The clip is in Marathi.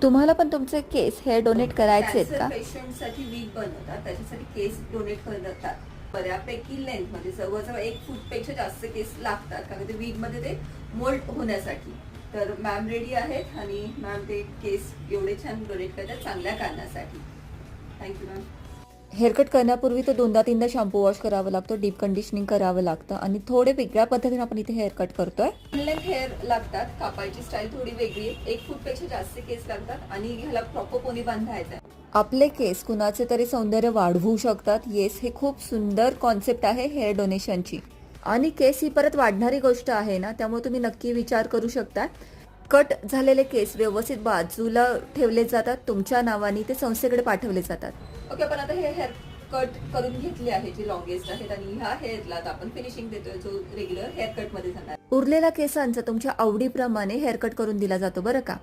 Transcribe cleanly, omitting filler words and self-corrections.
तुम्हाला पण तुमचे केस हेअर डोनेट करायचे आहेत का? पेशंटसाठी वीक बनवतात, त्याच्यासाठी केस डोनेट करतात. बऱ्यापैकी लेंथ मध्ये जवळजवळ 1 फूटपेक्षा जास्त केस लागतात, कारण ते वीक मध्ये ते मोल्ड होण्यासाठी. तर मॅम रेडी आहेत आणि मॅम ते केस एवढे छान डोनेट करतात चांगल्या कारणासाठी. Thank you ma'am. हेअरकट करण्यापूर्वी तो 2दा-3दा शॅम्पू वॉश करावा लागतो, डीप कंडिशनिंग करावं लागतं आणि थोडे वेगळ्या पद्धतीने आपण इथे हेअरकट करतोय. लेंथ हेअर लागतात, कापायची स्टाईल थोडी वेगळी आहे. 1 फूटपेक्षा जास्त केस लागतात आणि ह्याला प्रॉपर पोनी बांधायचा आहे. आपले केस कुणाचे तरी सौंदर्य वाढवू शकतात. येस, हे खूप सुंदर कॉन्सेप्ट आहे हेअर डोनेशनची. आणि केस ही परत वाढणारी गोष्ट आहे ना, त्यामुळे तुम्ही नक्की विचार करू शकता. कट झालेले केस व्यवस्थित बाजूला ठेवले जातात, तुमच्या नावाने ते संस्थेकडे पाठवले जातात. ओके, पण आता हे हेअर कट करून घेतले आहे जे लॉंगेस्ट आहेत आणि ह्या हेअरला आपण फिनिशिंग देतोय जो रेग्युलर हेअर कट मध्ये जाणार. उरलेल्या केसांचा तुमच्या आवडीप्रमाणे हेअरकट करून दिला जातो बरं का.